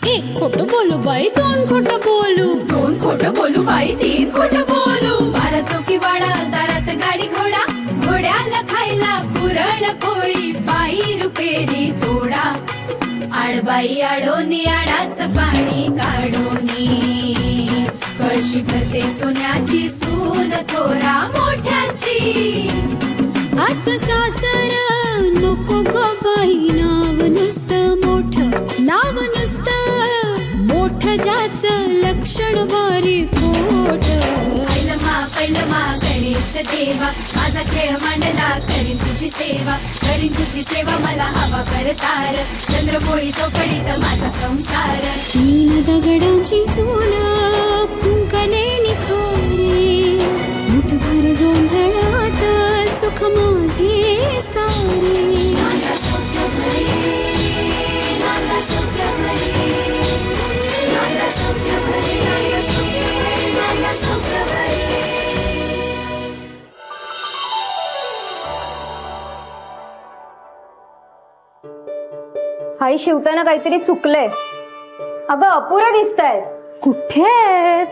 एक खोटं बोलू बाई दोन खोटं बोलू, दोन खोटं बोलू बाई तीन खोटं बोलू. बारा चौकी वाडा दारात गाडी घोडा, घोड्याला खायला पुरण पोळी, बाई रुपेरी थोडा. आडबाई आडोनी आडाचं पाणी काढोनी, कळशी भरते सोन्याची सून थोरा मोठ्याची. असं सासर नको ग बाई, नाव नुसतं मोठं, नाव नुसतं मोठं ज्याचं लक्षण भारी खोट. पैलमा गणेश देवा, माझा खेळ मांडला करीन तुझी सेवा, करीन तुझी सेवा मला हवा करतार. चंद्रपोळी चौकडीत माझा संसार. तीन दगडांची चूल फुंकणे निखारे, मुठभर जोंधळात सुख माझे सारे. नांदा सौख्य भरे, नांदा सौख्य भरे, नांदा सौख्य भरे, नांदा सौख्य भरे. आई शिवताना काहीतरी चुकलंय. अगं अपुरं दिसतायत. कुठे आहेत?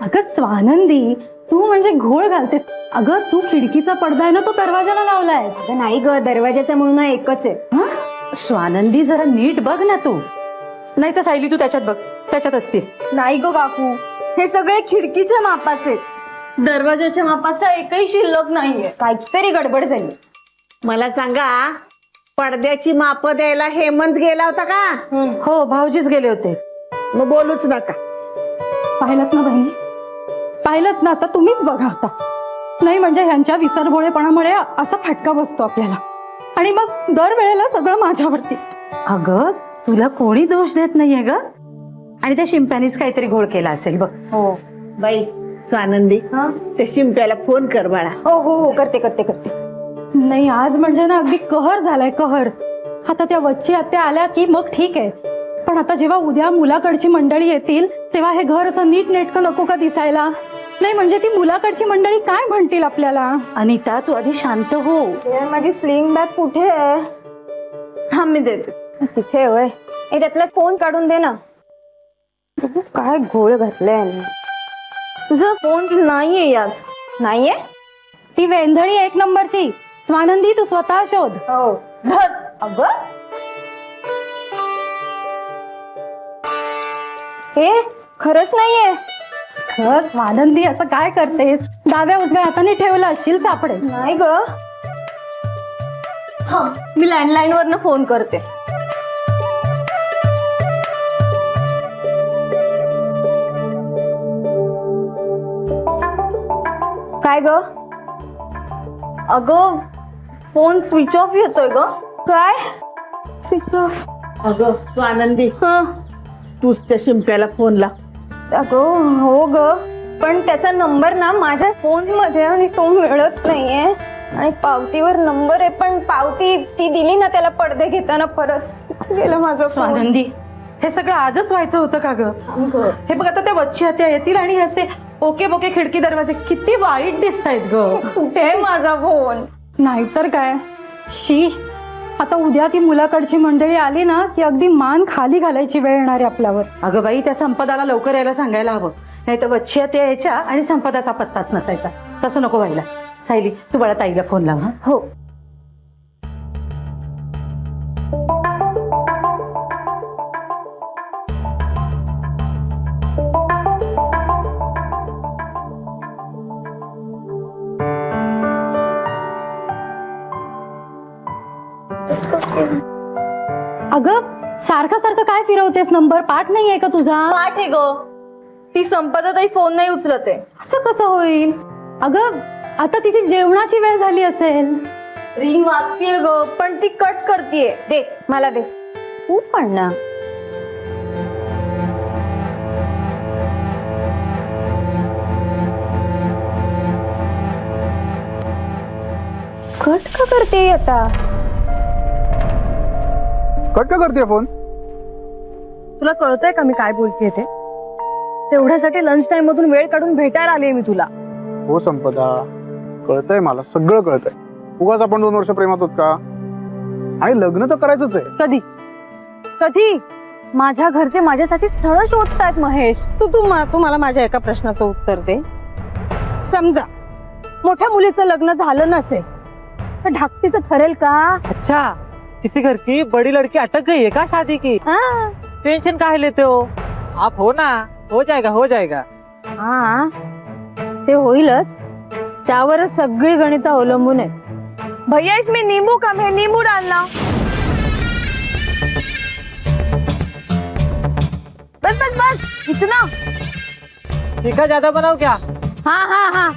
अगं स्वानंदी, तू म्हणजे घोळ घालतेस. अगं तू खिडकीचा पडदा आहे ना, तो दरवाजाला लावलायस. अगं नाही ग, दरवाजाचा म्हणून हा एकच आहे. हं? स्वानंदी जरा नीट बघ ना तू. नाही तर सायली तू त्याच्यात बघ, त्याच्यात असतील. नाही ग काकू, हे सगळे खिडकीच्या मापाचे, दरवाजाच्या मापाचा एकही शिल्लक नाहीये. काहीतरी गडबड झाली. मला सांगा, पडद्याची माप द्यायला हेमंत गेला होता का? हो, भाऊजीच गेले होते. मग बोलूच नका. पाहिलत ना बहिणी, पाहिलत ना. आता तुम्हीच बघा आता. नाही म्हणजे ह्यांच्या विसरभोळेपणामुळे असा फटका बसतो आपल्याला, आणि मग दरवेळेला सगळं माझ्यावरती. अगं तुला कोणी दोष देत नाहीये ग, आणि त्या शिंप्यानीच काहीतरी घोळ केला असेल बघ. हो बाई स्वानंदी, त्या शिंप्याला फोन कर बाळा. हो हो हो, करते करते करते. नाही आज म्हणजे ना अगदी कहर झालाय, कहर. आता त्या वच्ची आत्या आल्या की मग ठीक आहे, पण आता जेव्हा उद्या मुलाकडची मंडळी येतील तेव्हा हे घर असं नीट नेटकं नको का दिसायला? नाही म्हणजे ती मुलाकडची मंडळी काय म्हणतील आपल्याला? अनिता तू आधी शांत हो. माझी स्लिंग बॅग कुठे आहे? हा मी देते. तिथे होय. त्यातला फोन काढून दे ना. बघू काय घोळ घातलाय. तुझा फोन नाहीये यात. नाहीये? ती वेंधळी एक नंबरची. स्वानंदी तू स्वतः शोध. हो धर. अगं हे खरंच नाहीये. खरं स्वानंदी असं काय करतेस? डाव्या उजव्या हाताने ठेवला असशील सापडेल. नाही ग. हा मी लँडलाईन वरनं फोन करते. काय ग? अगं फोन स्विच ऑफ येतोय ग. काय स्विच ऑफ? अगं स्वानंदी, तूच त्या शिंप्याला फोन लाव. अगं हो ग, पण त्याचा नंबर ना माझ्या फोन मध्ये आणि तो मिळत नाहीये. आणि पावतीवर नंबर आहे, पण पावती ती दिली ना त्याला पडदे घेताना, परत गेलं माझं. स्वानंदी हे सगळं आजच व्हायचं होतं का ग? हे बघ आता त्या वच्ची हात्या येतील आणि असे ओके बोके खिडकी दरवाजे किती वाईट दिसतायत ग. कुठे माझा फोन? नाहीतर काय. शी, आता उद्या ती मुलाकडची मंडळी आली ना की अगदी मान खाली घालायची वेळ येणार आहे आपल्यावर. अगं बाई, त्या संपदाला लवकर यायला सांगायला हवं, नाही तर वच्ची हात्या यायच्या आणि संपदाचा पत्ताच नसायचा. तसं नको व्हायला. सायली तू बाळा ताईला फोन लाव. हो. अगं सारखं सारखं काय फिरवतेस? नंबर पाठ नाहीये का तुझा? पाठ आहे ग. ती संपदा ताई फोन नाही उचलत आहे. असं कसं होईल? अगं आता तिची जेवणाची वेळ झाली असेल. रिंग वाजतीये ग, पण ती कट करतीये. दे मला दे. तू पण ना. कट का करते आता? कट का करते फोन? तुला कळतंय का मी काय बोलतेय ते? तेवढ्यासाठी लंच टाइम मधून वेळ काढून भेटायला आले मी तुला. हो संपदा, कळतंय मला, सगळं कळतंय. उगाच आपण 2 वर्ष प्रेमात होत का? आणि लग्न तर करायचंच आहे. कधी कधी माझ्या घरचे माझ्यासाठी स्थळ शोधतायत महेश. तू मला माझ्या एका प्रश्नाचं उत्तर दे. समजा मोठ्या मुलीचं लग्न झालं नसेल तर धाकटीचं ठरेल का? अच्छा, किसी घर की बड़ी लड़की अटक गई है क्या शादी की? हा टेंशन काहे लेते हो आप, हो ना, हो जाएगा हो जाएगा. हा ते होईलच, त्यावरच सगळी गणित अवलंबून आहेत. भैया इसमें नींबू कम है, नींबू डालना. बस बस बस इतना. तीखा ज्यादा बनाओ क्या? हा हा हा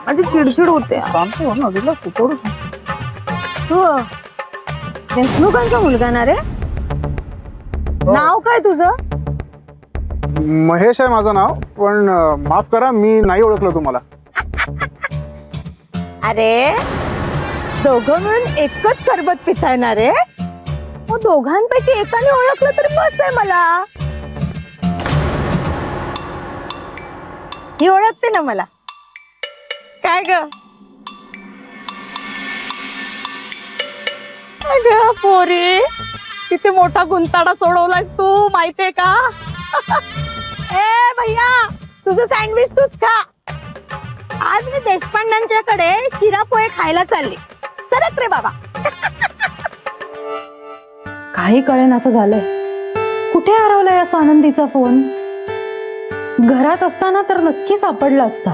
माझी चिडचिड होते. शांत हो ना, relax हो, थोडं. तू देशमुखांचा मुलगा ना रे? नाव काय तुझं? महेश आहे माझं नाव, पण माफ करा मी नाही ओळखलं तुम्हाला. अरे दोघं मिळून एकच सरबत पिताय ना रे? मग दोघांपैकी एकाने ओळखलं तरी बस आहे मला. ही ओळखते ना मला. काय ग अगं पोरी, किती मोठा गुंताडा सोडवलायस तू माहितीये का? ए भैया, तुझं सँडविच तूच खा. आज मी देशपांड्यांच्याकडे शिरा पोहे खायला चालली. सरक रे बाबा. काही कळेन असं झालंय. कुठे हरवलाय या स्वानंदीचा फोन? घरात असताना तर नक्की सापडला असता.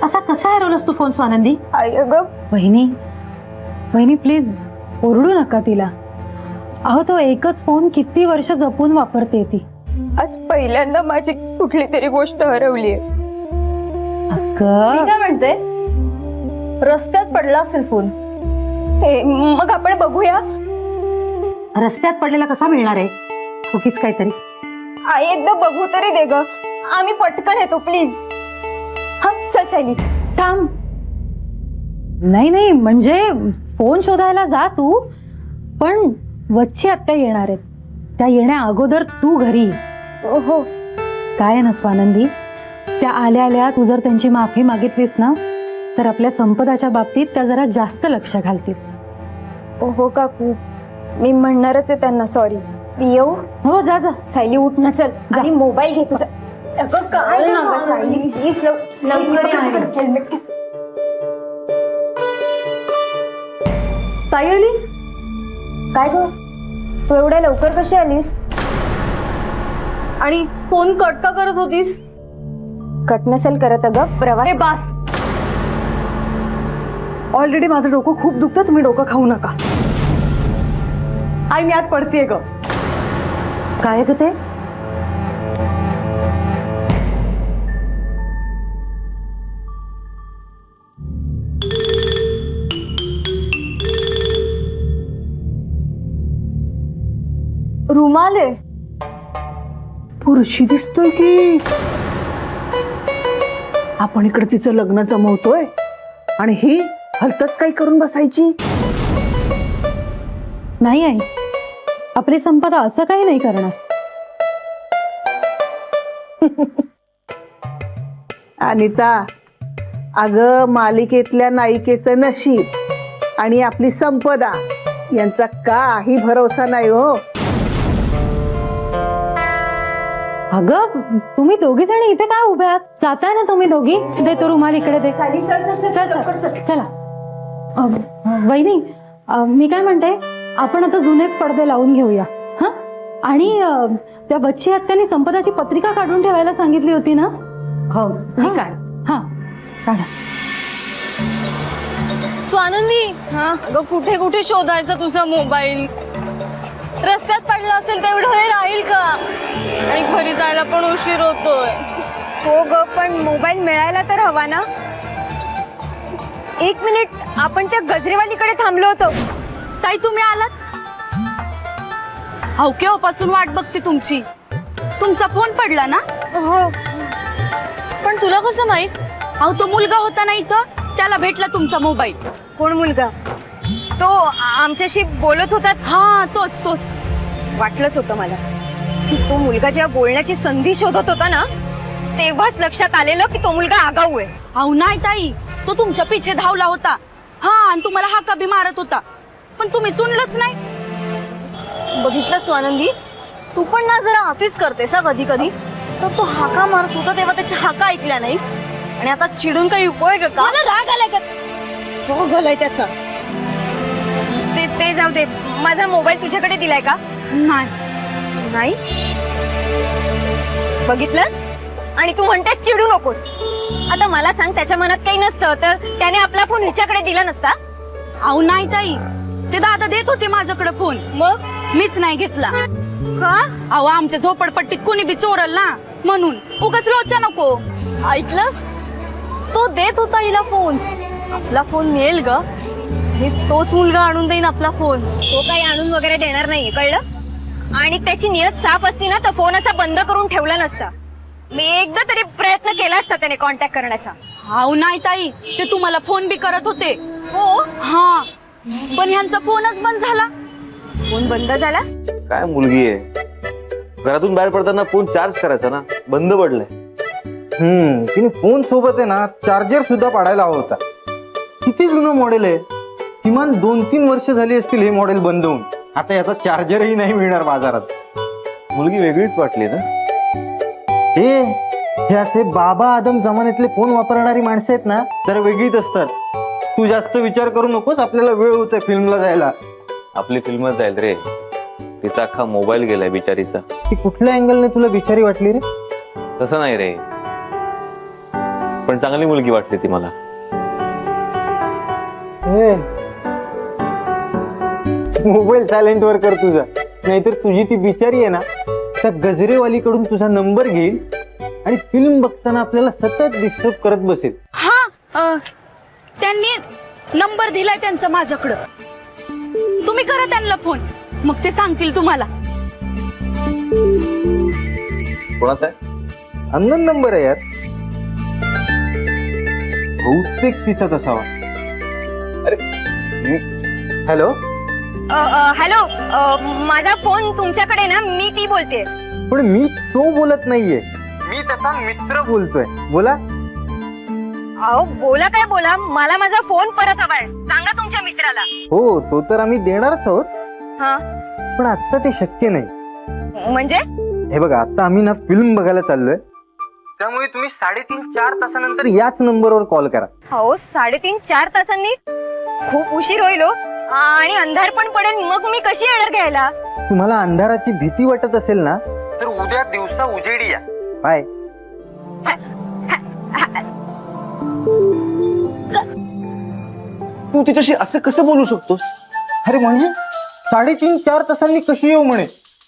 असा कसा हरवलास तू फोन स्वानंदी? वहिनी वहिनी प्लीज ओरडू नका तिला. अहो तो एकच फोन किती वर्ष जपून वापरते ती. आज पहिल्यांदा माझी कुठली तरी गोष्ट हरवली. अगं काय म्हणते? रस्त्यात पडला असेल फोन. मग आपण बघूया. रस्त्यात पडलेला कसा मिळणार आहे? उगीच काहीतरी. आई एकदा बघू तरी दे ग. आम्ही पटकन येतो प्लीज. हा चल सायली. थांब. नाही नाही म्हणजे फोन शोधायला जा तू, पण वच्ची आत्या येणार आहेत. त्या येण्या अगोदर तू घरी ये. हो. काय ना स्वानंदी, त्या आल्या आल्या तू जर त्यांची माफी मागितलीस ना तर आपल्या संपदाच्या बाबतीत त्या जरा जास्त लक्ष घालतील. हो काकू, मी म्हणणारच आहे त्यांना सॉरी. येऊ? हो जा जा. सायली उठ ना चल. आणि मोबाईल घे तुझा. अगं काय ना सायली प्लीज लवकर हेल्मेट घे. सायली काय ग, तू एवढ्या लवकर कशी आलीस? आणि फोन कट का करत होतीस? कट नसेल करत अगं, प्रवास. बास. ऑलरेडी माझं डोकं खूप दुखतं, तुम्ही डोकं खाऊ नका. आई मी आत पडतेय ग. काय ग ते? रुमाल आहे. पुरुषी दिसतोय की. आपण इकडे तिचं लग्न जमवतोय आणि ही हलतच काही करून बसायची. नाही आई, आपली संपदा असं काही नाही करणार. अनिता, अगं मालिकेतल्या नायिकेचं नशीब आणि आपली संपदा यांचा काही भरोसा नाही हो. अगं तुम्ही दोघी जणी इथे काय उभ्या आहात? जाताय ना तुम्ही दोघी. दे तो रुमाल इकडे दे. चला. वहिनी मी काय म्हणते, आपण आता जुनेच पडदे लावून घेऊया. हा, आणि त्या बच्ची आत्यानी संपदाची पत्रिका काढून ठेवायला सांगितली होती ना? हो, ठीक आहे. हा काढा. स्वानंदी, अगं कुठे कुठे शोधायचा तुझा मोबाईल? रस्त्यात पडला असेल तेवढं हे राहील का? आणि घरी जायला पण उशीर होतोय. हो ग, पण मोबाईल मिळायला तर हवा ना. एक मिनिट, आपण त्या गजरेवालीकडे थांबलो होतो. ताई तुम्ही आलात? अहो केव्हापासून वाट बघते तुमची. तुमचा फोन पडला ना? हो, पण तुला कसं माहित? अहो तो मुलगा होता ना इथं, त्याला भेटला तुमचा मोबाईल. कोण मुलगा? तो आमच्याशी बोलत होता. हा तोच तोच. वाटलंच होतं मला. तो मुलगा जेव्हा बोलण्याची संधी शोधत होता ना, तेव्हाच लक्षात आलेलं की तो मुलगा आगाऊ आहे. अहो नाही ताई, तो तुमच्या पिछे धावला होता. हा, आणि तुम्हाला हाका बी मारत होता, पण तुम्ही सुनलंच नाही. बघितलंस तू आनंदी, तू पण ना जरा अतिच करतेस हा कधी कधी. तर तो हाका मारत होता तेव्हा त्याच्या हाका ऐकल्या नाहीस आणि आता चिडून काही उपयोग आहे का? मला राग आलाय का? राग आलाय त्याचा. ते जाऊ दे, माझा मोबाईल तुझ्याकडे दिलाय का? नाही. बघितलंस आणि तू म्हणतेस चिडू नकोस. आता मला सांग, त्याच्या मनात काही नसतं तर त्याने आपला फोन हिच्याकडे दिला नसता? अहो नाही ताई, ते दादा देत होते माझ्याकडे फोन, मग मीच नाही घेतला. का? अहो आमच्या झोपडपट्टीत कोणी बी चोरल ना म्हणून. उगाच रोजच्या नको. ऐकलंस, तो देत होता हिला फोन. आपला फोन मिळेल ग, हे तोच मुलगा आणून देईन आपला फोन. तो काही आणून वगैरे देणार नाही, कळलं? आणि त्याची नियत साफ असती ना तर फोन असा बंद करून ठेवला नसता. मी एकदा तरी प्रयत्न केला असता त्याने कॉन्टॅक्ट करण्याचा. अहो नाही ताई, ते तुम्हाला फोन बी करत होते. हो, हा, पण ह्यांचा फोनच बंद झाला. फोन बंद झाला. काय मुलगी आहे, घरातून बाहेर पडताना फोन चार्ज करायचा ना, बंद पडलाय. तिने फोन सोबत आहे ना चार्जर सुद्धा पाडायला हवा होता. किती जुनं मॉडेल आहे, किमान 2-3 वर्ष झाली असतील हे मॉडेल बंद होऊन. आता याचा चार्जरही नाही मिळणार बाजारात. मुलगी वेगळीच वाटली ना. हे असे बाबा आदम जमान्यातले फोन वापरणारी माणसं आहेत ना, जरा वेगळीच असतात. तू जास्त विचार करू नकोस, आपल्याला वेळ होतोय फिल्मला जायला. आपली फिल्मच जाईल रे. तिचा अख्खा मोबाईल गेलाय बिचारीचा. ती कुठल्या अँगलने तुला बिचारी वाटली रे? तसं नाही रे, पण चांगली मुलगी वाटली ती मला. मोबाईल सायलेंट वर कर तुझा, नाहीतर तुझी ती बिचारी आहे ना त्या गजरेवालीकडून तुझा नंबर घेईल आणि फिल्म बघताना आपल्याला सतत डिस्टर्ब करत बसेल. हा, त्यांनी नंबर दिलाय त्यांचा माझ्याकडं. तुम्ही करा त्यांना फोन, मग ते सांगतील तुम्हाला. कोणाचा आहे? अननोन नंबर आहे यार, बहुतेक तिचाच असावा. हॅलो. हॅलो, माझा फोन तुमच्याकडे ना, मी ती बोलते. पण मी तो बोलत नाहीये, मी त्याचा मित्र बोलतोय. बोला. अहो बोला काय बोला, मला माझा फोन परत हवाय. सांगा तुमच्या मित्राला. हो, तो तर आम्ही देणारच आहोत, हा पण आता ते शक्य नाही. म्हणजे? हे बघा, आता आम्ही ना फिल्म बघायला चाललोय, त्यामुळे तुम्ही 3.5-4 तासानंतर याच नंबरवर कॉल करा. हो, 3.5-4 तासांनी खूप उशीर होईल हो. आणि अंधार पण पडेल, मग मी कशी येणार घ्यायला? तुम्हाला अंधाराची भीती वाटत असेल ना, तर उद्या दिवसा उजेडी या. बाय. तू तिच्याशी असं कसं बोलू शकतोस? अरे म्हणजे 3.5-4 तासांनी कशी येऊ म्हणे,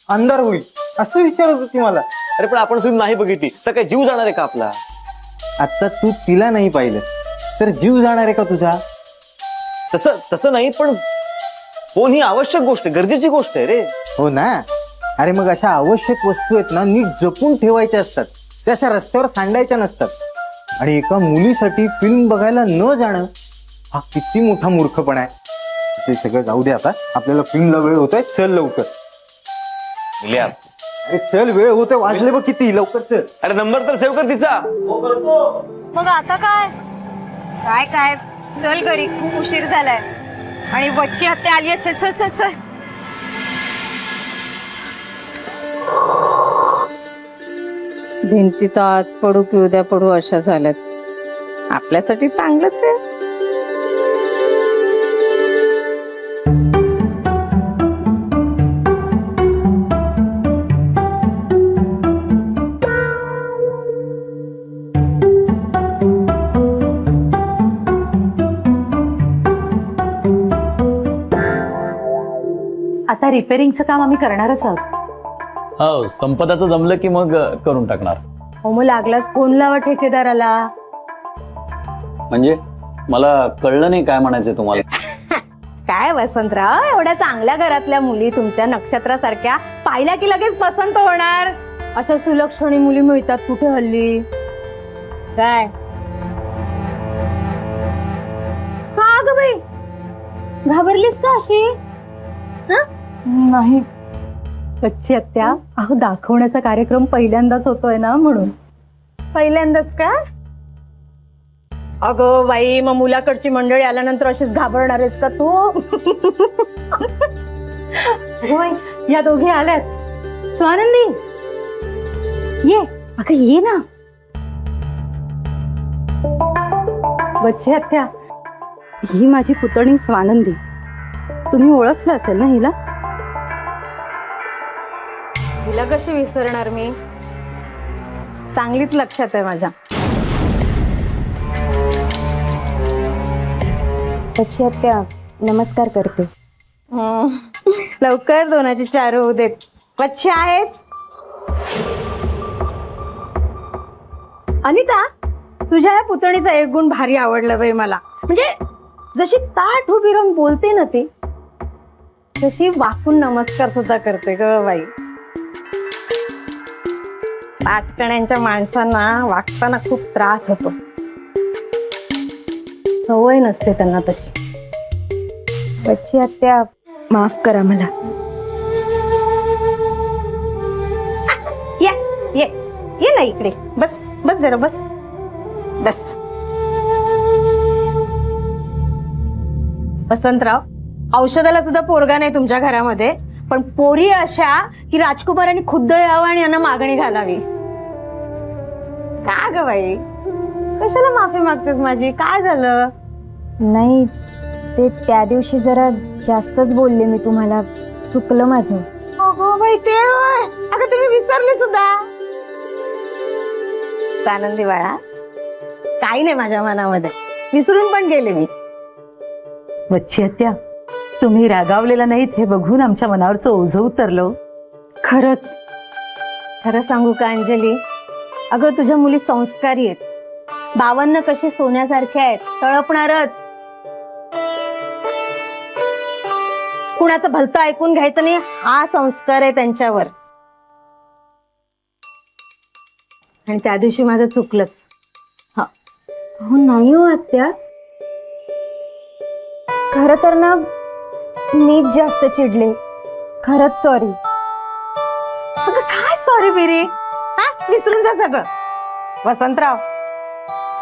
अंधार होईल असं विचारत होती मला. अरे पण आपण फिल्म नाही बघितली तर काय जीव जाणार आहे का आपला? आता तू तिला नाही पाहिलं तर जीव जाणार आहे का तुझा? तसं नाही, पण फोन ही आवश्यक गोष्ट आहे, गरजेची गोष्ट आहे रे. हो ना. अरे मग अशा आवश्यक वस्तू आहेत ना, नीट जपून ठेवायच्या असतात, त्याच्या रस्त्यावर सांडायच्या नसतात. आणि एका मुलीसाठी फिल्म बघायला न जाणं हा किती मोठा मूर्खपणा आहे. ते सगळं जाऊ दे, आता आपल्याला फिल्मला वेळ होतोय, चल लवकर. मिल्या, अरे चल, वेळ होतोय, वाजले बघ किती, लवकर चल. अरे नंबर तर सेव्ह कर तिचा. मग आता काय? काय चल घरी, खूप उशीर झालाय. आणि वच्ची हत्या आली असेल. चल चल चल. भिंती तर आज पडू की उद्या पडू अशा झाल्यात. आपल्यासाठी चांगलंच आहे. आता रिपेअरिंगचं काम आम्ही करणारच आहोत. हो, संपदाचं जमलं की मग करून टाकणार. हो, मग लागलाच फोन लावा ठेकेदाराला. म्हणजे मला कळलं नाही काय म्हणायचं तुम्हाला. काय वसंतराव, एवढ्या चांगल्या घरातल्या मुली तुमच्या नक्षत्रासारख्या पाहिल्या की लगेच पसंत होणार. अशा सुलक्षणी मुली मिळतात कुठे हल्ली. काय का ग बाई, घाबरलीस का अशी? नाही कच्ची आत्या, अहो दाखवण्याचा कार्यक्रम पहिल्यांदाच होतोय ना म्हणून. पहिल्यांदाच का? अगं बाई, मग मुलाकडची मंडळी आल्यानंतर अशीच घाबरणार आहेस का तू? होय, या दोघे आल्याच. स्वानंदी ये, अगं ये ना. बच्चे आत्या, ही माझी पुतणी स्वानंदी. तुम्ही ओळखलं असेल ना हिला? हिला कशी विसरणार मी, चांगलीच लक्षात आहे माझ्या. बच्ची आत्या नमस्कार करते. लवकर दोनाची चार होऊ देत. बच्चे आहेच. अनिता, तुझ्या या पुतणीचा एक गुण भारी आवडलं बाई मला. म्हणजे जशी ताठ उभी राहून बोलते ना ती, तशी वाकून नमस्कार सुद्धा करते ग बाई. पाटकण्यांच्या माणसांना वागताना खूप त्रास होतो, सवय नसते त्यांना तशी. बच्ची आत्या माफ करा मला. ये ये ये ना इकडे, बस बस जरा बस बस. वसंतराव, औषधाला सुद्धा पोरगा नाही तुमच्या घरामध्ये, पण पोरी अशा की राजकुमारांनी खुद्द यावं आणि यांना मागणी घालावी. का ग बाई, कशाला माफी मागतेस माझी? काय झालं? नाही, ते त्या दिवशी जरा जास्तच बोलले मी तुम्हाला. चुकलं माझं. हो बाई, ते होय. अगं तुम्ही विसरले सुद्धा. आनंदी बाळा, काही नाही माझ्या मनामध्ये, विसरून पण गेले मी. बच्ची आत्या, तुम्ही रागावलेला नाहीत हे बघून आमच्या मनावरचं ओझं उतरलं. खरंच खरं सांगू का अंजली, अगं तुझ्या मुली संस्कारी आहेत. बाबांना कशी सोन्यासारखे आहेत, तळपणारच. कुणाचं भलतं ऐकून घ्यायचं नाही, हा संस्कार आहे त्यांच्यावर. आणि त्या दिवशी माझं चुकलंच. हो नाही हो आत्या, खरं तर ना मीच जास्त चिडले. खरंच सॉरी. अगं काय सॉरी बिरी, हा विसरून जा सगळं. वसंतराव,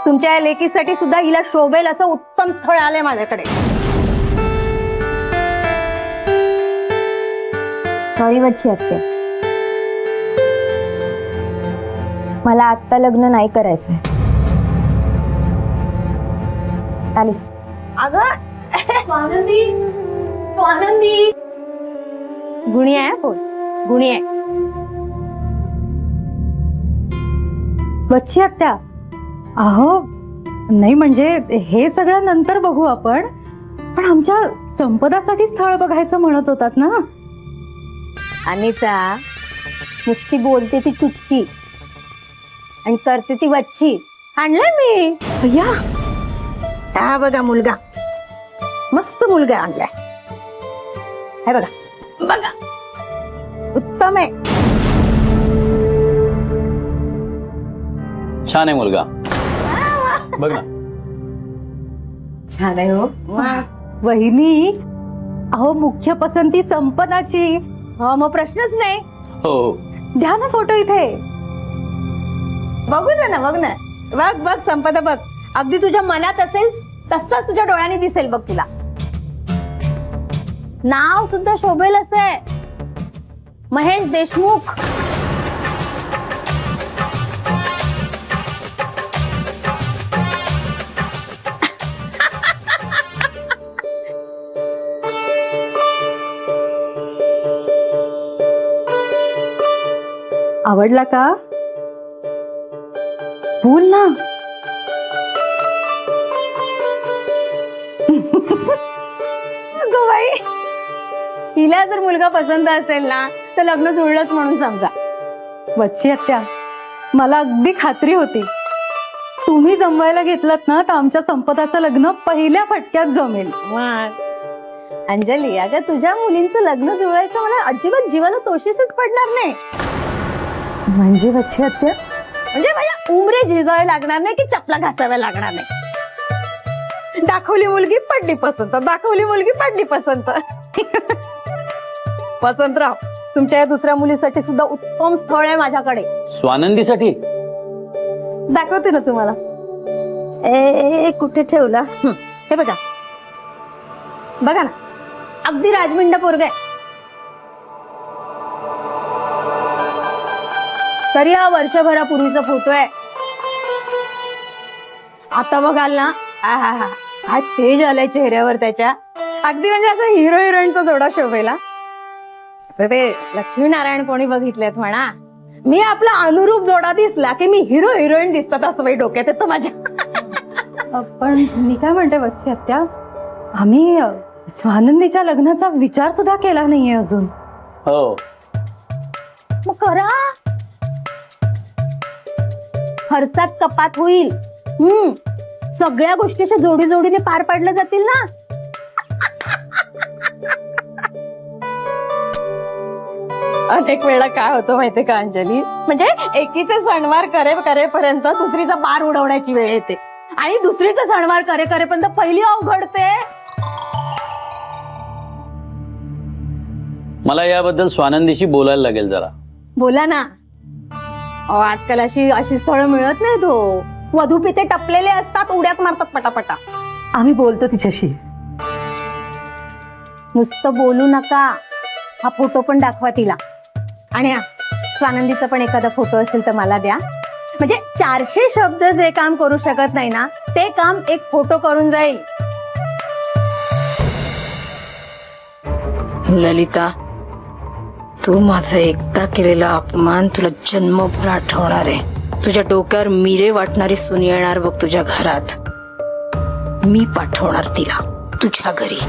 तुमच्या या लेकीसाठी सुद्धा हिला शोभेल असं उत्तम स्थळ आलंय माझ्याकडे. सॉरी बच्ची आत्या, मला आत्ता लग्न नाही करायचंय. आलीच. अगं स्वानंदी, स्वानंदी, गुणी आहे बोल, गुणी आहे. बच्ची आत्या, अहो नाही म्हणजे हे सगळं नंतर बघू आपण, पण आमच्या संपदासाठी स्थळ बघायचं म्हणत होतात ना. अनिता, नुसती बोलते ती चुटकी आणि करते ती वच्ची. आणलंय मी. भैया, हा बघा मुलगा, मस्त मुलगा आणलाय. हे बघा बघा, उत्तम आहे. छान आहे मुलगा, बघ ना. छान आहे हो. वहिनी, अहो मुख्य पसंती संपदाची. हो मग प्रश्नच नाही. हो हो, द्या ना फोटो इथे. बघू दे ना, बघ ना, बघ बघ संपदा बघ. अगदी तुझ्या मनात असेल तसंच तुझ्या डोळ्याने दिसेल बघ तुला. नाव सुद्धा शोभेल असं आहे, महेश देशमुख. आवडला का? बोल ना. अगं बाई, हिला जर मुलगा पसंत असेल ना तर लग्न जुळलंच म्हणून समजा. बच्ची आत्या, मला अगदी खात्री होती तुम्ही जमवायला घेतलात ना तर आमच्या संपदाचं लग्न पहिल्या फटक्यात जमेल. अंजली, अगं तुझ्या मुलींचं लग्न जुळवायचं मला अजिबात जीवाला तोशीसच पडणार नाही. म्हणजे बच्ची आत्या, म्हणजे माझ्या उमरे झिजवावे लागणार नाही की चपला घासाव्या लागणार नाही. दाखवली मुलगी पडली पसंत, दाखवली मुलगी पडली पसंत. वसंतराव, तुमच्या या दुसऱ्या मुलीसाठी सुद्धा उत्तम स्थळ आहे माझ्याकडे. स्वानंदीसाठी दाखवते ना तुम्हाला. ए कुठे ठेवला? हे बघा, बघा ना, अगदी राजमिंड पोरग आहे. तरी हा वर्षभरापूर्वीचा फोटो आहे. आता बघाल ना, आहा, काय तेज आलाय चेहऱ्यावर त्याच्या. अगदी म्हणजे असं हिरो हिरोईनचा जोडा शोभेला. तर ते लक्ष्मीनारायण कोणी बघितलेत म्हणा. मी आपला अनुरूप जोडा दिसला की मी हिरो हिरोईन दिसतात असं बाई डोक्यात येतं माझ्या. पण मी काय म्हणते वत्सी आत्या, आम्ही स्वानंदीच्या लग्नाचा विचार सुद्धा केला नाहीये अजून. हो, मग करा, खर्चात कपात होईल. सगळ्या गोष्टीच्या जोडी जोडीने पार पाडल्या जातील ना. अनेक वेळा काय होतं माहितीये का अंजली, म्हणजे एकीचे सणवार करेपर्यंत दुसरीचा बार उडवण्याची वेळ येते आणि दुसरीचा सणवार करेपर्यंत पहिली अवघडते. मला याबद्दल स्वानंदीशी बोलायला लागेल जरा. बोला ना. अहो, आजकाल अशी स्थळं मिळत नाहीत हो. वधू पिते टपलेले असतात, उड्यात मारतात पटापटा. आम्ही बोलतो तिच्याशी. नुसतं बोलू नका, हा फोटो पण दाखवा तिला. आणि स्वानंदीचा पण एखादा फोटो असेल तर मला द्या. म्हणजे 400 शब्द जे काम करू शकत नाही ना, ते काम एक फोटो करून जाईल. ललिता, तू माझा एकदा केलेला अपमान तुला जन्मभर आठवणार आहे. तुझ्या डोक्यावर मिरे वाटणारी सुनी येणार बघ तुझ्या घरात. मी पाठवणार तिला तुझ्या घरी.